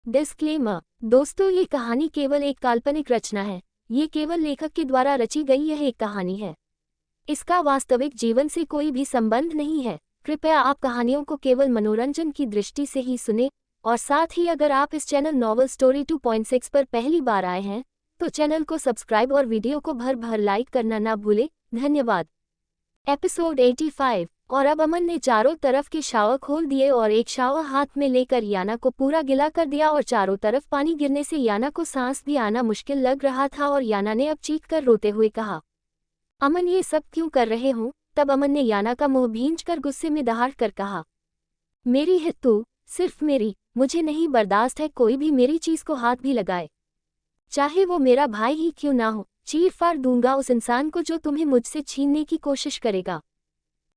Disclaimer. दोस्तों, ये कहानी केवल एक काल्पनिक रचना है। ये केवल लेखक के द्वारा रची गई यह एक कहानी है। इसका वास्तविक जीवन से कोई भी संबंध नहीं है। कृपया आप कहानियों को केवल मनोरंजन की दृष्टि से ही सुने, और साथ ही अगर आप इस चैनल नॉवल स्टोरी 2.6 पर पहली बार आए हैं तो चैनल को सब्सक्राइब और वीडियो को भर भर लाइक करना ना भूलें। धन्यवाद। एपिसोड 85। और अब अमन ने चारों तरफ के शावर खोल दिए और एक शावर हाथ में लेकर याना को पूरा गिला कर दिया और चारों तरफ पानी गिरने से याना को सांस भी आना मुश्किल लग रहा था और याना ने अब चीख कर रोते हुए कहा, अमन ये सब क्यों कर रहे हो? तब अमन ने याना का मुंह भींच कर गुस्से में दहाड़ कर कहा, मेरी है तू, सिर्फ मेरी। मुझे नहीं बर्दाश्त है कोई भी मेरी चीज को हाथ भी लगाए, चाहे वो मेरा भाई ही क्यों ना हो। चीर फाड़ दूंगा उस इंसान को जो तुम्हें मुझसे छीनने की कोशिश करेगा।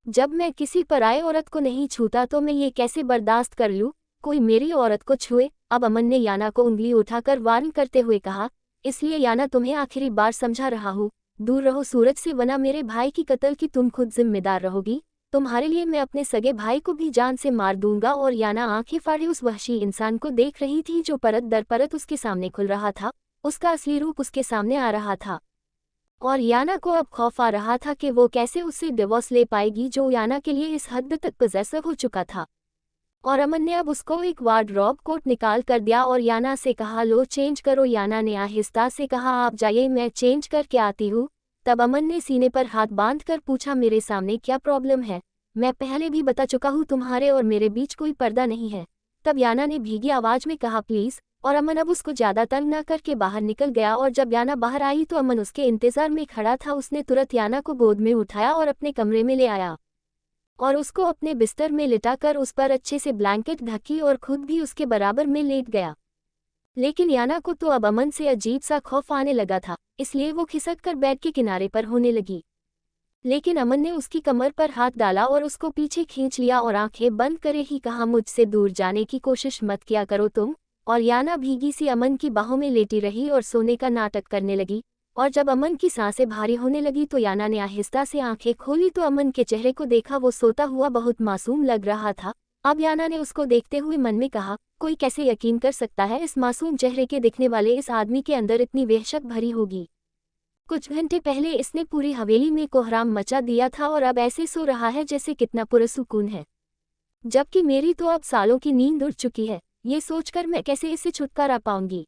जब मैं किसी पराये औरत को नहीं छूता तो मैं ये कैसे बर्दाश्त कर लूं, कोई मेरी औरत को छुए। अब अमन ने याना को उंगली उठाकर वार्न करते हुए कहा, इसलिए याना तुम्हें आखिरी बार समझा रहा हूँ, दूर रहो सूरज से, वरना मेरे भाई की कत्ल की तुम खुद जिम्मेदार रहोगी। तुम्हारे लिए मैं अपने सगे भाई को भी जान से मार दूंगा। और याना आंखें फाड़े उस वहशी इंसान को देख रही थी जो परत दर परत उसके सामने खुल रहा था। उसका असली रूप उसके सामने आ रहा था और याना को अब खौफ आ रहा था कि वो कैसे उससे डिवोर्स ले पाएगी जो याना के लिए इस हद तक पजेसिव हो चुका था। और अमन ने अब उसको एक वार्डरोब कोट निकाल कर दिया और याना से कहा, लो चेंज करो। याना ने आहिस्ता से कहा, आप जाइए, मैं चेंज करके आती हूँ। तब अमन ने सीने पर हाथ बांध कर पूछा, मेरे सामने क्या प्रॉब्लम है? मैं पहले भी बता चुका हूँ, तुम्हारे और मेरे बीच कोई पर्दा नहीं है। तब याना ने भीगी आवाज में कहा, प्लीज। और अमन अब उसको ज्यादा तंग न करके बाहर निकल गया और जब याना बाहर आई तो अमन उसके इंतजार में खड़ा था। उसने तुरंत याना को गोद में उठाया और अपने कमरे में ले आया और उसको अपने बिस्तर में लिटाकर उस पर अच्छे से ब्लैंकेट ढकी और खुद भी उसके बराबर में लेट गया। लेकिन याना को तो अब अमन से अजीब सा खौफ आने लगा था, इसलिए वो खिसक कर बेड के किनारे पर होने लगी। लेकिन अमन ने उसकी कमर पर हाथ डाला और उसको पीछे खींच लिया और आंखें बंद करे ही कहा, मुझसे दूर जाने की कोशिश मत किया करो तुम। और याना भीगी सी अमन की बाहों में लेटी रही और सोने का नाटक करने लगी। और जब अमन की सांसें भारी होने लगी तो याना ने आहिस्ता से आंखें खोली तो अमन के चेहरे को देखा। वो सोता हुआ बहुत मासूम लग रहा था। अब याना ने उसको देखते हुए मन में कहा, कोई कैसे यकीन कर सकता है इस मासूम चेहरे के दिखने वाले इस आदमी के अंदर इतनी वहशत भरी होगी। कुछ घंटे पहले इसने पूरी हवेली में कोहराम मचा दिया था और अब ऐसे सो रहा है जैसे कितना पुरसुकून है, जबकि मेरी तो अब सालों की नींद उड़ चुकी है। ये सोचकर मैं कैसे इससे छुटकारा पाऊंगी,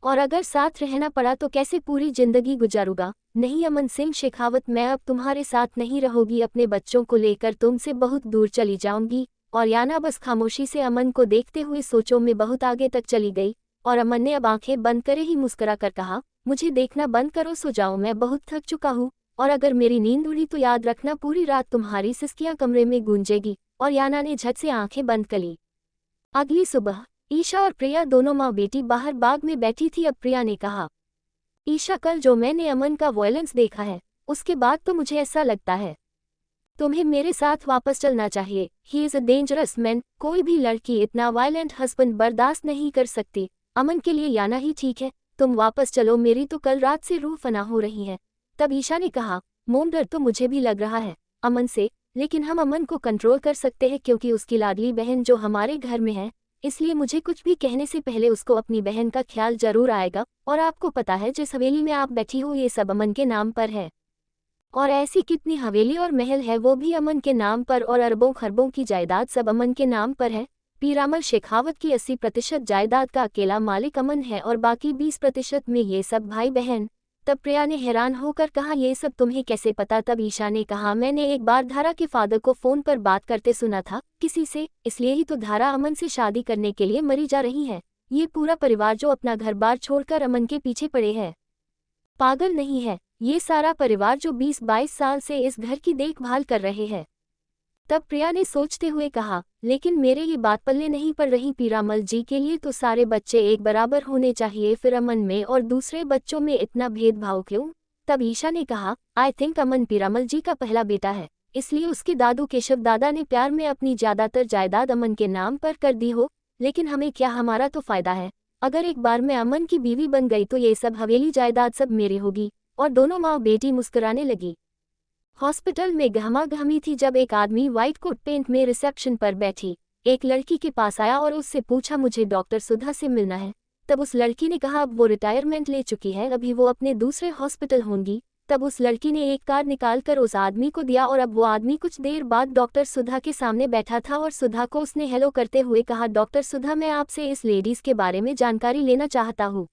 और अगर साथ रहना पड़ा तो कैसे पूरी जिंदगी गुजारूंगा। नहीं अमन सिंह शेखावत, मैं अब तुम्हारे साथ नहीं रहूंगी। अपने बच्चों को लेकर तुमसे बहुत दूर चली जाऊंगी। और याना बस खामोशी से अमन को देखते हुए सोचों में बहुत आगे तक चली गई। और अमन ने अब आंखें बंद करे ही मुस्कुरा कर कहा, मुझे देखना बंद करो, सो जाओ, मैं बहुत थक चुका हूँ। और अगर मेरी नींद उड़ी तो याद रखना पूरी रात तुम्हारी सिसकियां कमरे में गूंजेगी। और याना ने झट से आंखें बंद कर ली। अगली सुबह ईशा और प्रिया दोनों माँ बेटी बाहर बाग में बैठी थी। अब प्रिया ने कहा, ईशा, कल जो मैंने अमन का वायलेंस देखा है उसके बाद तो मुझे ऐसा लगता है तुम्हें मेरे साथ वापस चलना चाहिए। He is a dangerous man. कोई भी लड़की इतना वायलेंट हस्बैंड बर्दाश्त नहीं कर सकती। अमन के लिए याना ही ठीक है। तुम वापस चलो, मेरी तो कल रात से रूह फना हो रही है। तब ईशा ने कहा, मोम, डर तो मुझे भी लग रहा है अमन से, लेकिन हम अमन को कंट्रोल कर सकते हैं क्योंकि उसकी लाडली बहन जो हमारे घर में है, इसलिए मुझे कुछ भी कहने से पहले उसको अपनी बहन का ख्याल जरूर आएगा। और आपको पता है जिस हवेली में आप बैठी हो ये सब अमन के नाम पर है, और ऐसी कितनी हवेली और महल है वो भी अमन के नाम पर, और अरबों खरबों की जायदाद सब अमन के नाम पर है। पीरामल शेखावत की 80% जायदाद का अकेला मालिक अमन है और बाकी 20% में ये सब भाई बहन। तब प्रिया ने हैरान होकर कहा, ये सब तुम्हें कैसे पता? तब ईशा ने कहा, मैंने एक बार धारा के फादर को फोन पर बात करते सुना था किसी से, इसलिए ही तो धारा अमन से शादी करने के लिए मरी जा रही है। ये पूरा परिवार जो अपना घर बार छोड़कर अमन के पीछे पड़े है, पागल नहीं है ये सारा परिवार जो 20-22 साल से इस घर की देखभाल कर रहे हैं। तब प्रिया ने सोचते हुए कहा, लेकिन मेरे ये बात पल्ले नहीं पड़ रही। पीरामल जी के लिए तो सारे बच्चे एक बराबर होने चाहिए, फिर अमन में और दूसरे बच्चों में इतना भेदभाव क्यों? तब ईशा ने कहा, आई थिंक अमन पीरामल जी का पहला बेटा है, इसलिए उसके दादू केशव दादा ने प्यार में अपनी ज्यादातर जायदाद अमन के नाम पर कर दी हो। लेकिन हमें क्या, हमारा तो फायदा है। अगर एक बार मैं अमन की बीवी बन गई तो ये सब हवेली जायदाद सब मेरी होगी। और दोनों माँ बेटी मुस्कुराने लगी। हॉस्पिटल में गहमा गहमी थी जब एक आदमी व्हाइट कोट पेंट में रिसेप्शन पर बैठी एक लड़की के पास आया और उससे पूछा मुझे डॉक्टर सुधा से मिलना है। तब उस लड़की ने कहा अब वो रिटायरमेंट ले चुकी है, अभी वो अपने दूसरे हॉस्पिटल होंगी। तब उस लड़की ने एक कार्ड निकालकर उस आदमी को दिया और अब वो आदमी कुछ देर बाद डॉक्टर सुधा के सामने बैठा था और सुधा को उसने हेलो करते हुए कहा, डॉक्टर सुधा, मैं आपसे इस लेडीज के बारे में जानकारी लेना चाहता हूँ।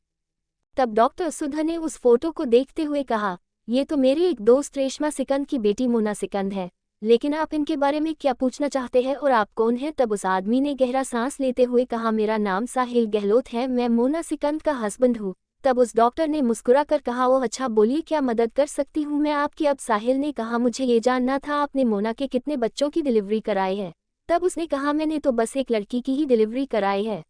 तब डॉक्टर सुधा ने उस फोटो को देखते हुए कहा, ये तो मेरी एक दोस्त रेशमा सिकंद की बेटी मोना सिकंद है, लेकिन आप इनके बारे में क्या पूछना चाहते हैं और आप कौन हैं? तब उस आदमी ने गहरा सांस लेते हुए कहा, मेरा नाम साहिल गहलोत है, मैं मोना सिकंद का हस्बैंड हूँ। तब उस डॉक्टर ने मुस्कुरा कर कहा, ओह अच्छा, बोलिए क्या मदद कर सकती हूँ मैं आपकी? अब साहिल ने कहा, मुझे ये जानना था आपने मोना के कितने बच्चों की डिलीवरी कराई है? तब उसने कहा, मैंने तो बस एक लड़की की ही डिलीवरी कराई है,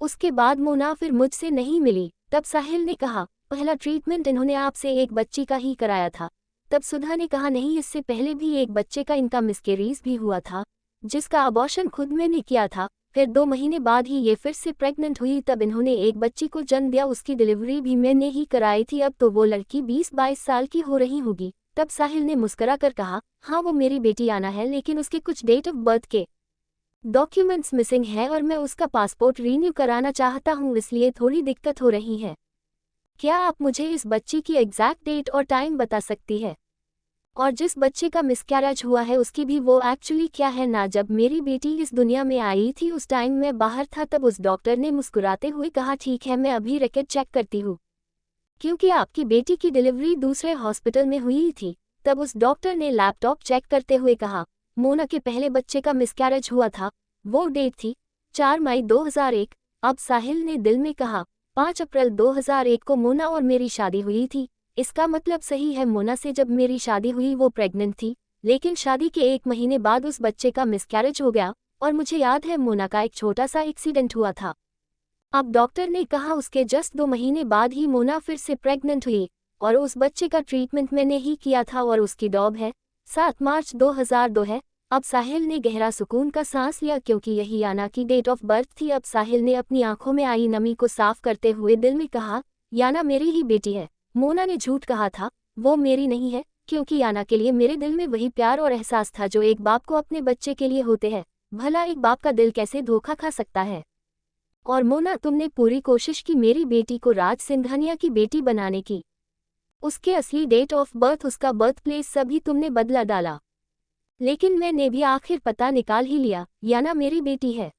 उसके बाद मोना फिर मुझसे नहीं मिली। तब साहिल ने कहा, पहला ट्रीटमेंट इन्होंने आपसे एक बच्ची का ही कराया था। तब सुधा ने कहा, नहीं, इससे पहले भी एक बच्चे का इनका मिसकैरेज भी हुआ था, जिसका अबॉर्शन खुद मैंने किया था। फिर 2 महीने बाद ही ये फिर से प्रेग्नेंट हुई, तब इन्होंने एक बच्ची को जन्म दिया, उसकी डिलीवरी भी मैंने ही कराई थी। अब तो वो लड़की 20-22 साल की हो रही होगी। तब साहिल ने मुस्कुरा कर कहा, हाँ वो मेरी बेटी आना है, लेकिन उसके कुछ डेट ऑफ बर्थ के डॉक्यूमेंट्स मिसिंग है और मैं उसका पासपोर्ट रीन्यू कराना चाहता हूँ, इसलिए थोड़ी दिक्कत हो रही है। क्या आप मुझे इस बच्ची की एग्जैक्ट डेट और टाइम बता सकती है? और जिस बच्चे का मिसकैरेज हुआ है उसकी भी वो एक्चुअली क्या है ना? जब मेरी बेटी इस दुनिया में आई थी उस टाइम मैं बाहर था। तब उस डॉक्टर ने मुस्कुराते हुए कहा, ठीक है, मैं अभी रिकॉर्ड चेक करती हूँ, क्योंकि आपकी बेटी की डिलीवरी दूसरे हॉस्पिटल में हुई थी। तब उस डॉक्टर ने लैपटॉप चेक करते हुए कहा, मोना के पहले बच्चे का मिसकैरेज हुआ था, वो डेट थी 4 मई 2001। अब साहिल ने दिल में कहा, 5 अप्रैल 2001 को मोना और मेरी शादी हुई थी। इसका मतलब सही है, मोना से जब मेरी शादी हुई वो प्रेग्नेंट थी, लेकिन शादी के 1 महीने बाद उस बच्चे का मिसकैरेज हो गया और मुझे याद है मोना का एक छोटा सा एक्सीडेंट हुआ था। अब डॉक्टर ने कहा उसके जस्ट 2 महीने बाद ही मोना फिर से प्रेग्नेंट हुई और उस बच्चे का ट्रीटमेंट मैंने ही किया था और उसकी डॉब है 7 मार्च 2002 है। अब साहिल ने गहरा सुकून का सांस लिया क्योंकि यही याना की डेट ऑफ बर्थ थी। अब साहिल ने अपनी आंखों में आई नमी को साफ करते हुए दिल में कहा, याना मेरी ही बेटी है। मोना ने झूठ कहा था, वो मेरी नहीं है, क्योंकि याना के लिए मेरे दिल में वही प्यार और एहसास था जो एक बाप को अपने बच्चे के लिए होते हैं। भला एक बाप का दिल कैसे धोखा खा सकता है? और मोना, तुमने पूरी कोशिश की मेरी बेटी को राज सिंघानिया की बेटी बनाने की। उसके असली डेट ऑफ बर्थ, उसका बर्थ प्लेस सभी तुमने बदला डाला, लेकिन मैंने भी आखिर पता निकाल ही लिया, याना मेरी बेटी है।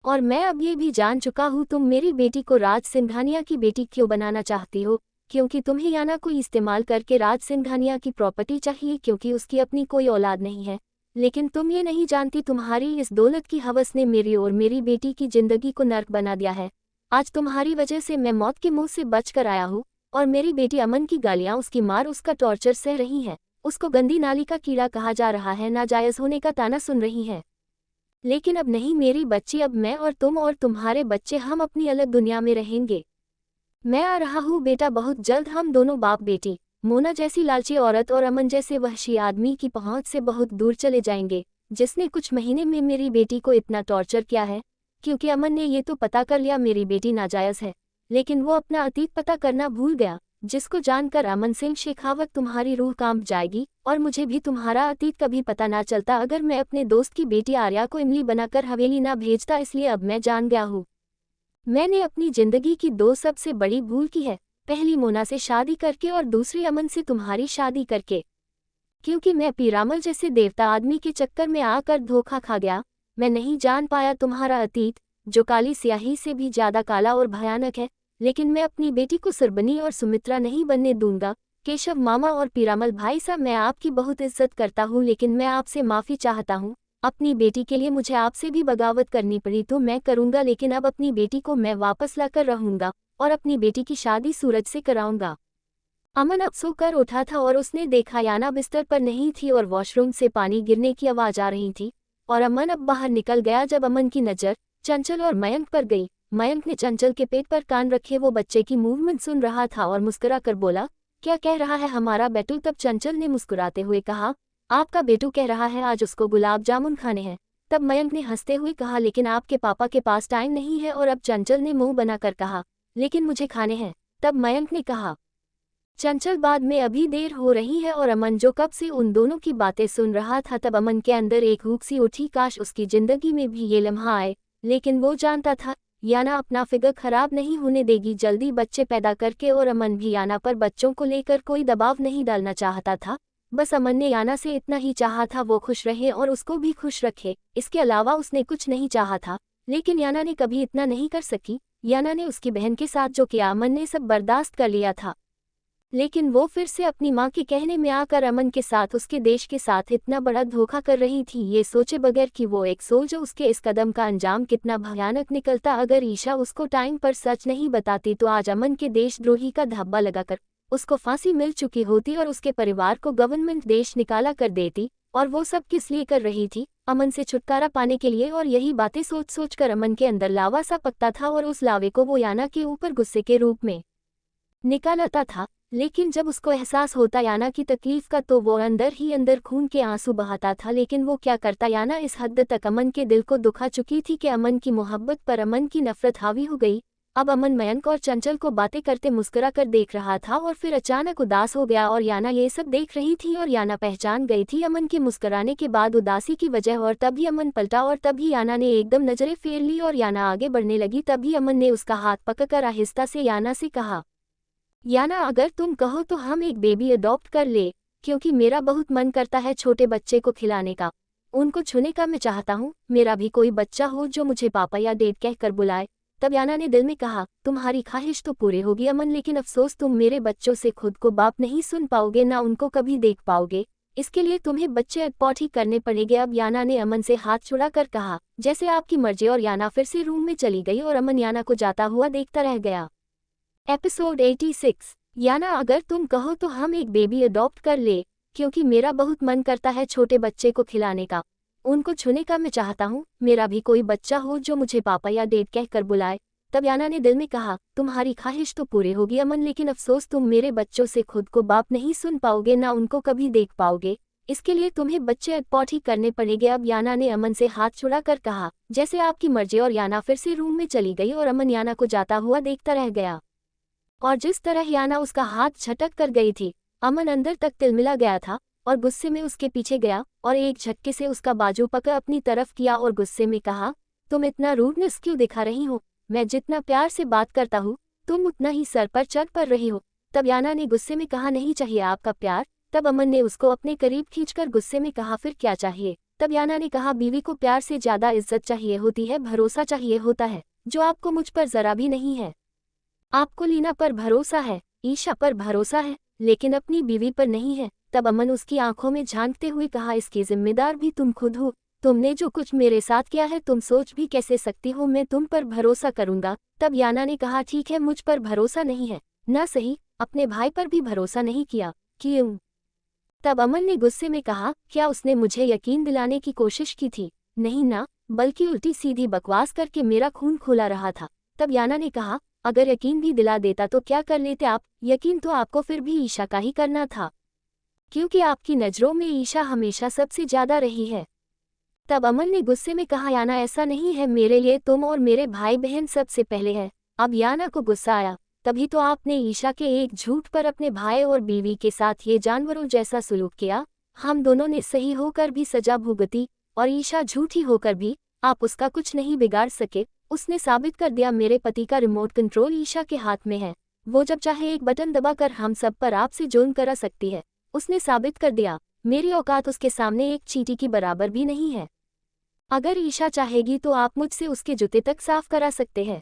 और मैं अब ये भी जान चुका हूँ तुम मेरी बेटी को राज सिंघानिया की बेटी क्यों बनाना चाहती हो, क्योंकि तुम्हें याना को इस्तेमाल करके राज सिंघानिया की प्रॉपर्टी चाहिए, क्योंकि उसकी अपनी कोई औलाद नहीं है। लेकिन तुम ये नहीं जानती, तुम्हारी इस दौलत की हवस ने मेरी और मेरी बेटी की जिंदगी को नर्क बना दिया है। आज तुम्हारी वजह से मैं मौत के मुंह से बच कर आया हूँ और मेरी बेटी अमन की गालियाँ, उसकी मार, उसका टॉर्चर सह रही है। उसको गंदी नाली का कीड़ा कहा जा रहा है, नाजायज होने का ताना सुन रही है। लेकिन अब नहीं मेरी बच्ची, अब मैं और तुम और तुम्हारे बच्चे, हम अपनी अलग दुनिया में रहेंगे। मैं आ रहा हूँ बेटा, बहुत जल्द हम दोनों बाप बेटी मोना जैसी लालची औरत और अमन जैसे वहशी आदमी की पहुंच से बहुत दूर चले जाएंगे, जिसने कुछ महीने में मेरी बेटी को इतना टॉर्चर किया है। क्योंकि अमन ने ये तो पता कर लिया मेरी बेटी नाजायज है, लेकिन वो अपना अतीत पता करना भूल गया, जिसको जानकर अमन सिंह शेखावत तुम्हारी रूह कांप जाएगी। और मुझे भी तुम्हारा अतीत कभी पता ना चलता अगर मैं अपने दोस्त की बेटी आर्या को इमली बनाकर हवेली ना भेजता। इसलिए अब मैं जान गया हूँ, मैंने अपनी जिंदगी की 2 सबसे बड़ी भूल की है, पहली मोना से शादी करके और दूसरी अमन से तुम्हारी शादी करके। क्योंकि मैं पीरामल जैसे देवता आदमी के चक्कर में आकर धोखा खा गया। मैं नहीं जान पाया तुम्हारा अतीत, जो काली स्याही से भी ज्यादा काला और भयानक है। लेकिन मैं अपनी बेटी को सरबनी और सुमित्रा नहीं बनने दूंगा। केशव मामा और पीरामल भाई साहब, मैं आपकी बहुत इज्जत करता हूँ, लेकिन मैं आपसे माफ़ी चाहता हूँ। अपनी बेटी के लिए मुझे आपसे भी बगावत करनी पड़ी तो मैं करूँगा, लेकिन अब अपनी बेटी को मैं वापस लाकर रहूँगा और अपनी बेटी की शादी सूरज से कराऊंगा। अमन अब सोकर उठा था और उसने देखा याना बिस्तर पर नहीं थी और वॉशरूम से पानी गिरने की आवाज़ आ रही थी और अमन अब बाहर निकल गया। जब अमन की नज़र चंचल और मयंक पर गई, मयंक ने चंचल के पेट पर कान रखे वो बच्चे की मूवमेंट सुन रहा था और मुस्कुरा कर बोला, क्या कह रहा है हमारा बेटू? तब चंचल ने मुस्कुराते हुए कहा, आपका बेटू कह रहा है आज उसको गुलाब जामुन खाने हैं। तब मयंक ने हंसते हुए कहा, लेकिन आपके पापा के पास टाइम नहीं है। और अब चंचल ने मुंह बनाकर कहा, लेकिन मुझे खाने हैं। तब मयंक ने कहा, चंचल बाद में अभी देर हो रही है और अमन जो कब से उन दोनों की बातें सुन रहा था, तब अमन के अंदर एक हुक सी उठी, काश उसकी जिंदगी में भी ये लम्हा आए। लेकिन वो जानता था याना अपना फिगर खराब नहीं होने देगी जल्दी बच्चे पैदा करके, और अमन भी याना पर बच्चों को लेकर कोई दबाव नहीं डालना चाहता था। बस अमन ने याना से इतना ही चाहा था वो खुश रहे और उसको भी खुश रखे, इसके अलावा उसने कुछ नहीं चाहा था। लेकिन याना ने कभी इतना नहीं कर सकी। याना ने उसकी बहन के साथ जो किया अमन ने सब बर्दाश्त कर लिया था, लेकिन वो फिर से अपनी माँ के कहने में आकर अमन के साथ उसके देश के साथ इतना बड़ा धोखा कर रही थी, ये सोचे बगैर कि वो एक सोच उसके इस कदम का अंजाम कितना भयानक निकलता। अगर ईशा उसको टाइम पर सच नहीं बताती तो आज अमन के देशद्रोही का धब्बा लगाकर उसको फांसी मिल चुकी होती और उसके परिवार को गवर्नमेंट देश निकाला कर देती। और वो सब किस लिए कर रही थी? अमन से छुटकारा पाने के लिए। और यही बातें सोच सोच कर अमन के अंदर लावा सा पकता था और उस लावे को वो याना के ऊपर गुस्से के रूप में निकालता था। लेकिन जब उसको एहसास होता याना की तकलीफ का तो वो अंदर ही अंदर खून के आंसू बहाता था। लेकिन वो क्या करता? याना इस हद तक अमन के दिल को दुखा चुकी थी कि अमन की मोहब्बत पर अमन की नफरत हावी हो गई। अब अमन मयंक और चंचल को बातें करते मुस्कुरा कर देख रहा था और फिर अचानक उदास हो गया, और याना ये सब देख रही थी और याना पहचान गई थी अमन के मुस्कुराने के बाद उदासी की वजह। और तभी अमन पलटा और तभी याना ने एकदम नजरें फेर ली और याना आगे बढ़ने लगी। तभी अमन ने उसका हाथ पकड़कर आहिस्ता से याना से कहा, याना अगर तुम कहो तो हम एक बेबी अडॉप्ट कर ले, क्योंकि मेरा बहुत मन करता है छोटे बच्चे को खिलाने का, उनको छूने का। मैं चाहता हूँ मेरा भी कोई बच्चा हो जो मुझे पापा या डेड कहकर बुलाए। तब याना ने दिल में कहा, तुम्हारी ख्वाहिश तो पूरी होगी अमन, लेकिन अफसोस तुम मेरे बच्चों से खुद को बाप नहीं सुन पाओगे, ना उनको कभी देख पाओगे। इसके लिए तुम्हें बच्चे अडॉप्ट ही करने पड़ेंगे। अब याना ने अमन से हाथ छुड़ा कर कहा, जैसे आपकी मर्जी। और याना फिर से रूम में चली गई और अमन याना को जाता हुआ देखता रह गया। एपिसोड 86। याना अगर तुम कहो तो हम एक बेबी अडॉप्ट कर ले, क्योंकि मेरा बहुत मन करता है छोटे बच्चे को खिलाने का, उनको छूने का। मैं चाहता हूँ मेरा भी कोई बच्चा हो जो मुझे पापा या डेड कहकर बुलाए। तब याना ने दिल में कहा, तुम्हारी ख्वाहिश तो पूरी होगी अमन, लेकिन अफसोस तुम मेरे बच्चों से खुद को बाप नहीं सुन पाओगे, ना उनको कभी देख पाओगे। इसके लिए तुम्हें बच्चे अडॉप्ट ही करने पड़ेंगे। अब याना ने अमन से हाथ छुड़ा कर कहा, जैसे आपकी मर्जी। और याना फिर से रूम में चली गई और अमन याना को जाता हुआ देखता रह गया। और जिस तरह याना उसका हाथ झटक कर गई थी, अमन अंदर तक तिलमिला गया था और गुस्से में उसके पीछे गया और एक झटके से उसका बाजू पकड़ अपनी तरफ किया और गुस्से में कहा, तुम इतना रूडनेस क्यों दिखा रही हो? मैं जितना प्यार से बात करता हूँ तुम उतना ही सर पर चढ़ पड़ रही हो। तब याना ने गुस्से में कहा, नहीं चाहिए आपका प्यार। तब अमन ने उसको अपने करीब खींचकर गुस्से में कहा, फिर क्या चाहिए? तब याना ने कहा, बीवी को प्यार से ज्यादा इज्जत चाहिए होती है, भरोसा चाहिए होता है, जो आपको मुझ पर जरा भी नहीं है। आपको लीना पर भरोसा है, ईशा पर भरोसा है, लेकिन अपनी बीवी पर नहीं है। तब अमन उसकी आंखों में झांकते हुए कहा, इसकी जिम्मेदार भी तुम खुद हो। तुमने जो कुछ मेरे साथ किया है तुम सोच भी कैसे सकती हो मैं तुम पर भरोसा करूंगा? तब याना ने कहा, ठीक है मुझ पर भरोसा नहीं है ना, सही अपने भाई पर भी भरोसा नहीं किया, क्यों? तब अमन ने गुस्से में कहा, क्या उसने मुझे यकीन दिलाने की कोशिश की थी? नहीं ना, बल्कि उल्टी सीधी बकवास करके मेरा खून खोला रहा था। तब याना ने कहा, अगर यकीन भी दिला देता तो क्या कर लेते आप? यकीन तो आपको फिर भी ईशा का ही करना था, क्योंकि आपकी नज़रों में ईशा हमेशा सबसे ज्यादा रही है। तब अमन ने गुस्से में कहा, याना ऐसा नहीं है, मेरे लिए तुम और मेरे भाई बहन सबसे पहले है। अब याना को गुस्सा आया, तभी तो आपने ईशा के एक झूठ पर अपने भाई और बीवी के साथ ये जानवरों जैसा सलूक किया। हम दोनों ने सही होकर भी सजा भुगती और ईशा झूठी होकर भी आप उसका कुछ नहीं बिगाड़ सके। उसने साबित कर दिया मेरे पति का रिमोट कंट्रोल ईशा के हाथ में है, वो जब चाहे एक बटन दबाकर हम सब पर आपसे जुल्म करा सकती है। उसने साबित कर दिया मेरी औकात उसके सामने एक चींटी की बराबर भी नहीं है। अगर ईशा चाहेगी तो आप मुझसे उसके जूते तक साफ करा सकते हैं।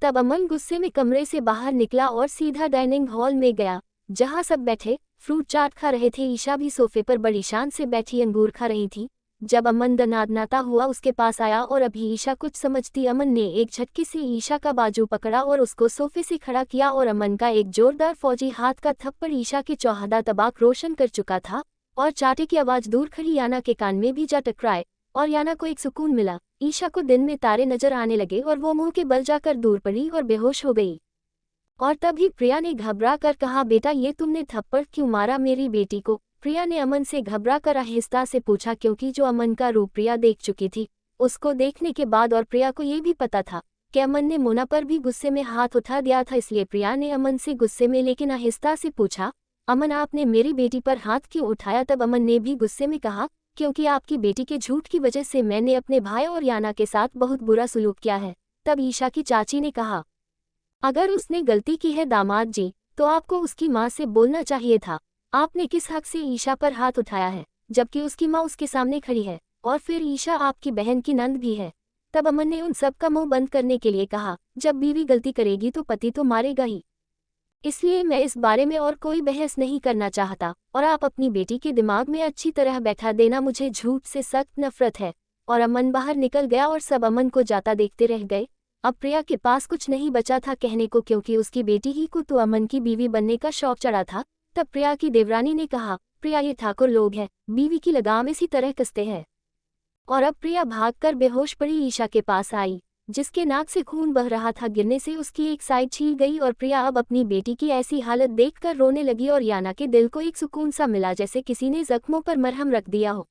तब अमन गुस्से में कमरे से बाहर निकला और सीधा डाइनिंग हॉल में गया, जहां सब बैठे फ्रूट चाट खा रहे थे। ईशा भी सोफे पर बड़ी शान से बैठी अंगूर खा रही थी। जब अमन दनादनाता हुआ उसके पास आया और अभी ईशा कुछ समझती, अमन ने एक झटके से ईशा का बाजू पकड़ा और उसको सोफे से खड़ा किया और अमन का एक जोरदार फौजी हाथ का थप्पड़ ईशा के चौहदा तबाक रोशन कर चुका था और चाटे की आवाज दूर खड़ी याना के कान में भी जा टकराए और याना को एक सुकून मिला। ईशा को दिन में तारे नजर आने लगे और वो मुंह के बल जाकर दूर पड़ी और बेहोश हो गई। और तभी प्रिया ने घबरा कर कहा, बेटा ये तुमने थप्पड़ क्यों मारा मेरी बेटी को? प्रिया ने अमन से घबरा कर आहिस्ता से पूछा, क्योंकि जो अमन का रूप प्रिया देख चुकी थी, उसको देखने के बाद और प्रिया को ये भी पता था कि अमन ने मोना पर भी गुस्से में हाथ उठा दिया था, इसलिए प्रिया ने अमन से गुस्से में लेकिन आहिस्ता से पूछा, अमन आपने मेरी बेटी पर हाथ क्यों उठाया? तब अमन ने भी गुस्से में कहा, क्योंकि आपकी बेटी के झूठ की वजह से मैंने अपने भाई और याना के साथ बहुत बुरा सलूक किया है। तब ईशा की चाची ने कहा, अगर उसने गलती की है दामाद जी तो आपको उसकी माँ से बोलना चाहिए था। आपने किस हक से ईशा पर हाथ उठाया है, जबकि उसकी माँ उसके सामने खड़ी है और फिर ईशा आपकी बहन की नंद भी है। तब अमन ने उन सब का मुंह बंद करने के लिए कहा, जब बीवी गलती करेगी तो पति तो मारेगा ही, इसलिए मैं इस बारे में और कोई बहस नहीं करना चाहता और आप अपनी बेटी के दिमाग में अच्छी तरह बैठा देना, मुझे झूठ से सख्त नफरत है। और अमन बाहर निकल गया और सब अमन को जाता देखते रह गए। अब प्रिया के पास कुछ नहीं बचा था कहने को, क्योंकि उसकी बेटी ही को तो अमन की बीवी बनने का शौक चढ़ा था। तब प्रिया की देवरानी ने कहा, प्रिया ये ठाकुर लोग हैं, बीवी की लगाम इसी तरह कसते हैं। और अब प्रिया भागकर बेहोश पड़ी ईशा के पास आई, जिसके नाक से खून बह रहा था। गिरने से उसकी एक साइड छील गई और प्रिया अब अपनी बेटी की ऐसी हालत देखकर रोने लगी और याना के दिल को एक सुकून सा मिला, जैसे किसी ने जख्मों पर मरहम रख दिया हो।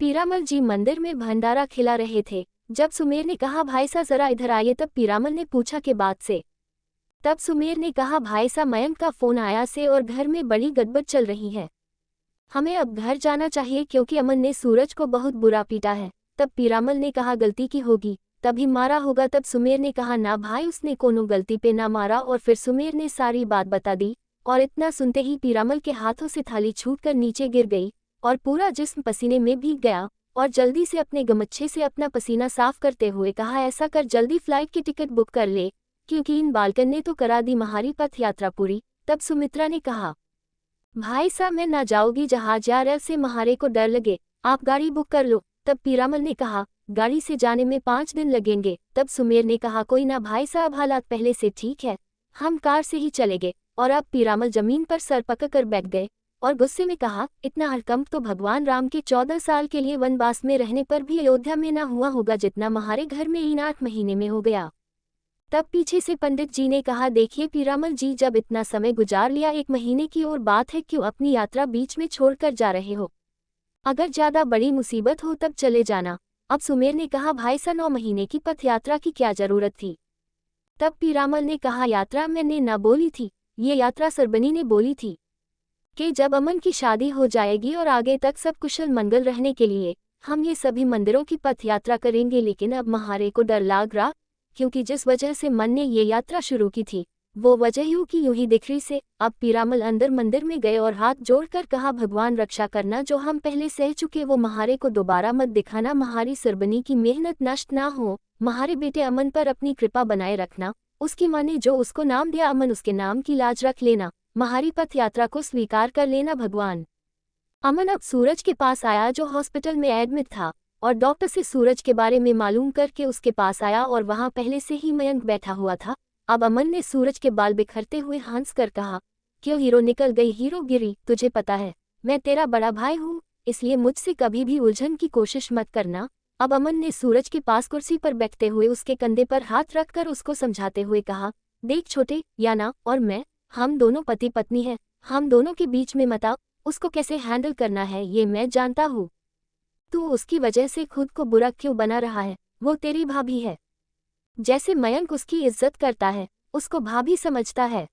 पीरामल जी मंदिर में भंडारा खिला रहे थे। जब सुमेर ने कहा, भाई सा जरा इधर आइए, तब पीरामल ने पूछा के बात से। तब सुमेर ने कहा, भाई सा मयंक का फोन आया से और घर में बड़ी गड़बड़ चल रही है, हमें अब घर जाना चाहिए क्योंकि अमन ने सूरज को बहुत बुरा पीटा है। तब पीरामल ने कहा, गलती की होगी तभी मारा होगा। तब सुमेर ने कहा, ना भाई उसने कोनो गलती पे ना मारा। और फिर सुमेर ने सारी बात बता दी और इतना सुनते ही पीरामल के हाथों से थाली छूटकर नीचे गिर गई और पूरा जिस्म पसीने में भीग गया और जल्दी से अपने गमछे से अपना पसीना साफ करते हुए कहा, ऐसा कर जल्दी फ्लाइट की टिकट बुक कर ले, क्योंकि इन बालकन ने तो करा दी हमारी पथ यात्रा पूरी। तब सुमित्रा ने कहा, भाई साहब मैं ना जाऊंगी जहाज यार से महारे को डर लगे, आप गाड़ी बुक कर लो। तब पीरामल ने कहा, गाड़ी से जाने में 5 दिन लगेंगे। तब सुमेर ने कहा, कोई ना भाई साहब, हालात पहले से ठीक है, हम कार से ही चले गए। और अब पीरामल जमीन पर सर पकड़ बैठ गए और गुस्से में कहा, इतना हड़कंप तो भगवान राम के 14 साल के लिए वनवास में रहने पर भी अयोध्या में ना हुआ होगा जितना हमारे घर में इन 8 महीने में हो गया। तब पीछे से पंडित जी ने कहा, देखिए पीरामल जी, जब इतना समय गुजार लिया, 1 महीने की और बात है, क्यों अपनी यात्रा बीच में छोड़कर जा रहे हो? अगर ज्यादा बड़ी मुसीबत हो तब चले जाना। अब सुमेर ने कहा, भाई सा 9 महीने की पथ यात्रा की क्या जरूरत थी? तब पीरामल ने कहा, यात्रा मैंने ना बोली थी, ये यात्रा सरबनी ने बोली थी कि जब अमन की शादी हो जाएगी और आगे तक सब कुशल मंगल रहने के लिए हम ये सभी मंदिरों की पथ यात्रा करेंगे। लेकिन अब महारे को डर लग रहा, क्योंकि जिस वजह से मन ने ये यात्रा शुरू की थी वो वजह यूं की यूं ही दिख रही से। अब पीरामल अंदर मंदिर में गए और हाथ जोड़कर कहा, भगवान रक्षा करना, जो हम पहले सह चुके वो महारे को दोबारा मत दिखाना, महारी सरबनी की मेहनत नष्ट ना हो, महारे बेटे अमन पर अपनी कृपा बनाए रखना, उसकी माँ ने जो उसको नाम दिया अमन, उसके नाम की लाज रख लेना, महारी पथ यात्रा को स्वीकार कर लेना भगवान। अमन अब सूरज के पास आया जो हॉस्पिटल में एडमिट था और डॉक्टर से सूरज के बारे में मालूम करके उसके पास आया और वहां पहले से ही मयंक बैठा हुआ था। अब अमन ने सूरज के बाल बिखरते हुए हंस कर कहा, क्यों हीरो निकल गई हीरो गिरी, तुझे पता है मैं तेरा बड़ा भाई हूँ, इसलिए मुझसे कभी भी उलझन की कोशिश मत करना। अब अमन ने सूरज के पास कुर्सी पर बैठते हुए उसके कंधे पर हाथ रखकर उसको समझाते हुए कहा, देख छोटे, याना और मैं, हम दोनों पति पत्नी हैं, हम दोनों के बीच में मत आ, उसको कैसे हैंडल करना है ये मैं जानता हूँ। तू उसकी वजह से खुद को बुरा क्यों बना रहा है? वो तेरी भाभी है, जैसे मयंक उसकी इज्जत करता है उसको भाभी समझता है,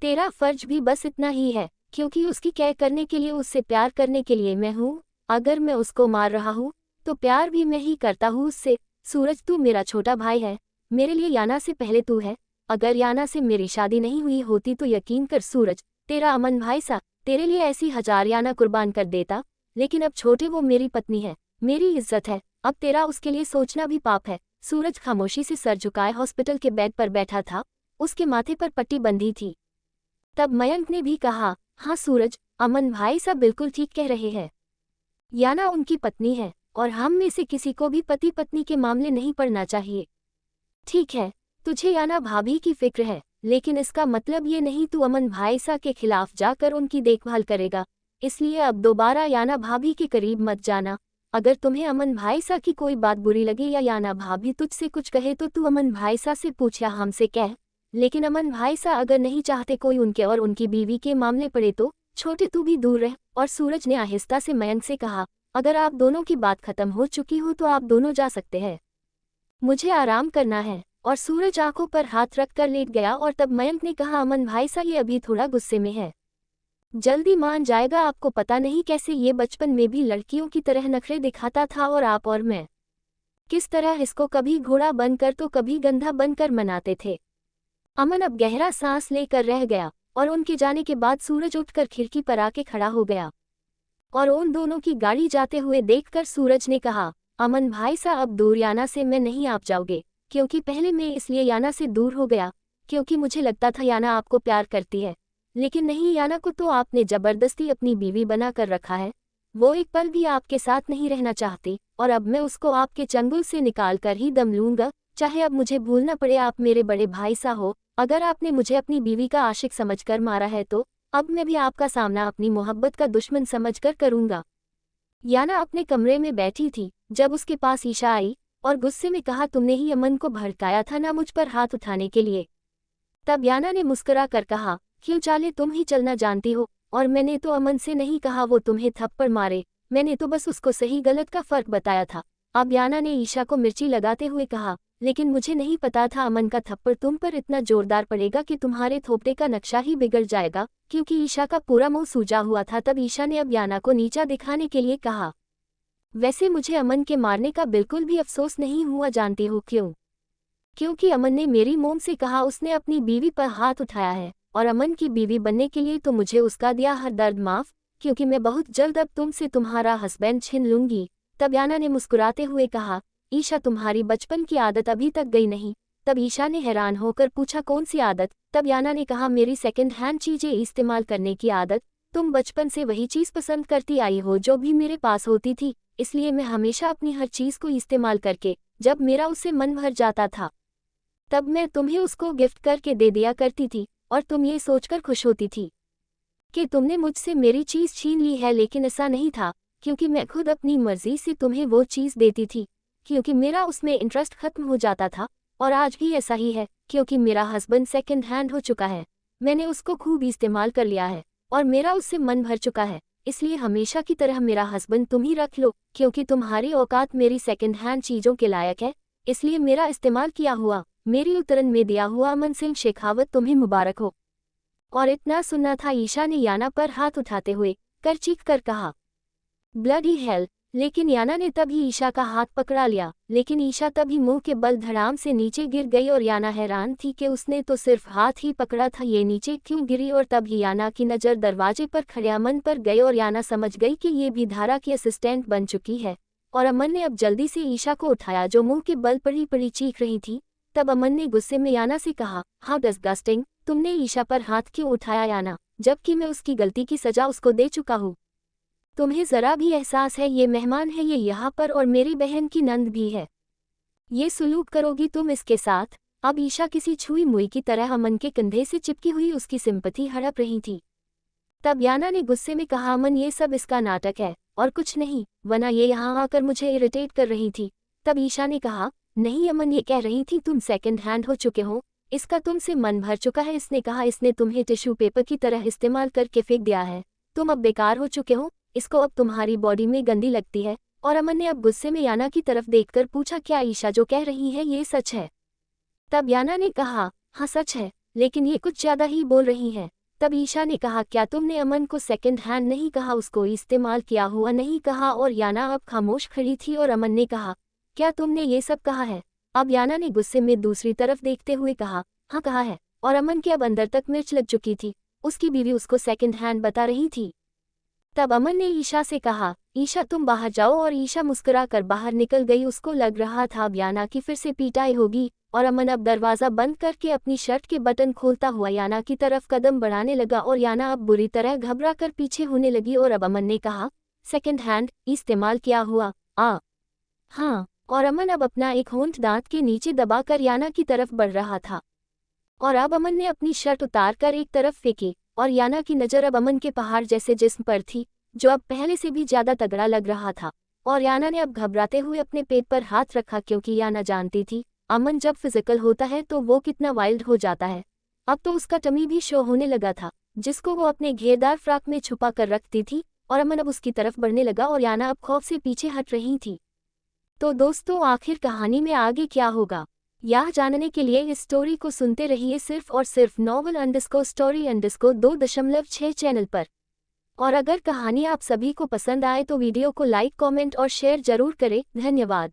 तेरा फर्ज भी बस इतना ही है, क्योंकि उसकी केयर करने के लिए, उससे प्यार करने के लिए मैं हूँ। अगर मैं उसको मार रहा हूँ तो प्यार भी मैं ही करता हूँ उससे। सूरज तू मेरा छोटा भाई है, मेरे लिए याना से पहले तू है। अगर याना से मेरी शादी नहीं हुई होती तो यकीन कर सूरज, तेरा अमन भाई सा तेरे लिए ऐसी 1000 याना कुर्बान कर देता, लेकिन अब छोटे वो मेरी पत्नी है, मेरी इज्जत है, अब तेरा उसके लिए सोचना भी पाप है। सूरज खामोशी से सर झुकाए हॉस्पिटल के बेड पर बैठा था, उसके माथे पर पट्टी बंधी थी। तब मयंक ने भी कहा, हाँ सूरज, अमन भाई साहब बिल्कुल ठीक कह रहे हैं, याना उनकी पत्नी है और हम में से किसी को भी पति पत्नी के मामले नहीं पड़ना चाहिए। ठीक है, तुझे याना भाभी की फिक्र है, लेकिन इसका मतलब ये नहीं तू अमन भाई साहब के खिलाफ जाकर उनकी देखभाल करेगा, इसलिए अब दोबारा याना भाभी के करीब मत जाना। अगर तुम्हें अमन भाई सा की कोई बात बुरी लगे या याना भाभी तुझसे कुछ कहे तो तू अमन भाई सा से पूछ या हमसे कह, लेकिन अमन भाई सा अगर नहीं चाहते कोई उनके और उनकी बीवी के मामले पड़े तो छोटे तू भी दूर रह। और सूरज ने आहिस्ता से मयंक से कहा, अगर आप दोनों की बात खत्म हो चुकी हो तो आप दोनों जा सकते हैं, मुझे आराम करना है। और सूरज आंखों पर हाथ रख कर लेट गया। और तब मयंक ने कहा, अमन भाई सा ये अभी थोड़ा गुस्से में है, जल्दी मान जाएगा। आपको पता नहीं कैसे ये बचपन में भी लड़कियों की तरह नखरे दिखाता था, और आप और मैं किस तरह इसको कभी घोड़ा बनकर तो कभी गंधा बनकर मनाते थे। अमन अब गहरा सांस लेकर रह गया, और उनके जाने के बाद सूरज उठकर खिड़की पर आके खड़ा हो गया और उन दोनों की गाड़ी जाते हुए देखकर सूरज ने कहा, अमन भाई सा अब दूर याना से मैं नहीं आप जाओगे, क्योंकि पहले मैं इसलिए याना से दूर हो गया क्योंकि मुझे लगता था याना आपको प्यार करती है, लेकिन नहीं, याना को तो आपने जबरदस्ती अपनी बीवी बना कर रखा है। वो एक पल भी आपके साथ नहीं रहना चाहती, और अब मैं उसको आपके चंगुल से निकाल कर ही दम लूंगा, चाहे अब मुझे भूलना पड़े। आप मेरे बड़े भाई सा हो, अगर आपने मुझे अपनी बीवी का आशिक समझकर मारा है तो अब मैं भी आपका सामना अपनी मोहब्बत का दुश्मन समझकर करूंगा। याना अपने कमरे में बैठी थी जब उसके पास ईशा आई और गुस्से में कहा, तुमने ही अमन को भड़काया था ना मुझ पर हाथ उठाने के लिए। तब याना ने मुस्कुरा कर कहा, क्यों चाले तुम ही चलना जानती हो, और मैंने तो अमन से नहीं कहा वो तुम्हें थप्पड़ मारे, मैंने तो बस उसको सही गलत का फर्क बताया था। अब याना ने ईशा को मिर्ची लगाते हुए कहा, लेकिन मुझे नहीं पता था अमन का थप्पड़ तुम पर इतना जोरदार पड़ेगा कि तुम्हारे थोपड़े का नक्शा ही बिगड़ जाएगा, क्योंकि ईशा का पूरा मुंह सूजा हुआ था। तब ईशा ने अब याना को नीचा दिखाने के लिए कहा, वैसे मुझे अमन के मारने का बिल्कुल भी अफसोस नहीं हुआ, जानती हो क्यों? क्योंकि अमन ने मेरी मोम से कहा उसने अपनी बीवी पर हाथ उठाया है, और अमन की बीवी बनने के लिए तो मुझे उसका दिया हर दर्द माफ, क्योंकि मैं बहुत जल्द अब तुमसे तुम्हारा हस्बैंड छीन लूंगी। तब याना ने मुस्कुराते हुए कहा, ईशा तुम्हारी बचपन की आदत अभी तक गई नहीं। तब ईशा ने हैरान होकर पूछा, कौन सी आदत? तब याना ने कहा, मेरी सेकंड हैंड चीजें इस्तेमाल करने की आदत। तुम बचपन से वही चीज पसंद करती आई हो जो भी मेरे पास होती थी, इसलिए मैं हमेशा अपनी हर चीज को इस्तेमाल करके जब मेरा उससे मन भर जाता था तब मैं तुम्हें उसको गिफ्ट करके दे दिया करती थी, और तुम ये सोचकर खुश होती थी कि तुमने मुझसे मेरी चीज छीन ली है, लेकिन ऐसा नहीं था, क्योंकि मैं खुद अपनी मर्जी से तुम्हें वो चीज देती थी, क्योंकि मेरा उसमें इंटरेस्ट खत्म हो जाता था। और आज भी ऐसा ही है, क्योंकि मेरा हस्बैंड सेकंड हैंड हो चुका है, मैंने उसको खूब इस्तेमाल कर लिया है और मेरा उससे मन भर चुका है, इसलिए हमेशा की तरह मेरा हस्बैंड तुम ही रख लो, क्योंकि तुम्हारी औकात मेरी सेकंड हैंड चीजों के लायक है, इसलिए मेरा इस्तेमाल किया हुआ, मेरी उतरन में दिया हुआ अमन सिंह शेखावत तुम्हें मुबारक हो। और इतना सुनना था, ईशा ने याना पर हाथ उठाते हुए कर चीख कर कहा, ब्लडी हेल। लेकिन याना ने तभी ईशा का हाथ पकड़ा लिया, लेकिन ईशा तभी मुंह के बल धड़ाम से नीचे गिर गई, और याना हैरान थी कि उसने तो सिर्फ हाथ ही पकड़ा था, ये नीचे क्यों गिरी। और तभी याना की नज़र दरवाजे पर खड़े अमन पर गई, और याना समझ गई कि ये भी धारा की असिस्टेंट बन चुकी है, और अमन ने अब जल्दी से ईशा को उठाया जो मुंह के बल पड़ी पड़ी चीख रही थी। तब अमन ने गुस्से में याना से कहा, हाउ डिस्गस्टिंग, तुमने ईशा पर हाथ क्यों उठाया याना, जबकि मैं उसकी गलती की सजा उसको दे चुका हूँ। तुम्हें जरा भी एहसास है ये मेहमान है, ये यहाँ पर, और मेरी बहन की नंद भी है, ये सुलूक करोगी तुम इसके साथ? अब ईशा किसी छुई मुई की तरह अमन के कंधे से चिपकी हुई उसकी सिंपैथी हड़प रही थी। तब याना ने गुस्से में कहा, अमन ये सब इसका नाटक है और कुछ नहीं, वरना ये यहाँ आकर मुझे इरिटेट कर रही थी। तब ईशा ने कहा, नहीं अमन, ये कह रही थी तुम सेकंड हैंड हो चुके हो, इसका तुमसे मन भर चुका है। इसने कहा, इसने तुम्हें टिश्यू पेपर की तरह इस्तेमाल करके फेंक दिया है, तुम अब बेकार हो चुके हो, इसको अब तुम्हारी बॉडी में गंदी लगती है। और अमन ने अब गुस्से में याना की तरफ देखकर पूछा, क्या ईशा जो कह रही है ये सच है? तब याना ने कहा, हाँ सच है, लेकिन ये कुछ ज्यादा ही बोल रही है। तब ईशा ने कहा, क्या तुमने अमन को सेकंड हैंड नहीं कहा, उसको इस्तेमाल किया हुआ नहीं कहा? और याना अब खामोश खड़ी थी, और अमन ने कहा, क्या तुमने ये सब कहा है? अब याना ने गुस्से में दूसरी तरफ देखते हुए कहा, हाँ कहा है। और अमन के अब अंदर तक मिर्च लग चुकी थी, उसकी बीवी उसको सेकंड हैंड बता रही थी। तब अमन ने ईशा से कहा, ईशा तुम बाहर जाओ, और ईशा मुस्कुरा कर बाहर निकल गई। उसको लग रहा था अब याना की फिर से पिटाई होगी, और अमन अब दरवाज़ा बंद करके अपनी शर्ट के बटन खोलता हुआ याना की तरफ कदम बढ़ाने लगा, और याना अब बुरी तरह घबरा कर पीछे होने लगी। और अब अमन ने कहा, सेकंड हैंड इस्तेमाल किया हुआ? हाँ। और अमन अब अपना एक होंठ दांत के नीचे दबाकर याना की तरफ बढ़ रहा था, और अब अमन ने अपनी शर्ट उतार कर एक तरफ फेंकी, और याना की नज़र अब अमन के पहाड़ जैसे जिस्म पर थी, जो अब पहले से भी ज़्यादा तगड़ा लग रहा था। और याना ने अब घबराते हुए अपने पेट पर हाथ रखा, क्योंकि याना जानती थी अमन जब फिजिकल होता है तो वो कितना वाइल्ड हो जाता है। अब तो उसका टमी भी शो होने लगा था, जिसको वो अपने घेरदार फ्रॉक में छुपा कर रखती थी, और अमन अब उसकी तरफ बढ़ने लगा, और याना अब खौफ से पीछे हट रही थी। तो दोस्तों, आखिर कहानी में आगे क्या होगा यह जानने के लिए इस स्टोरी को सुनते रहिए सिर्फ और सिर्फ novel_story_2.6 चैनल पर। और अगर कहानी आप सभी को पसंद आए तो वीडियो को लाइक, कमेंट और शेयर जरूर करें। धन्यवाद।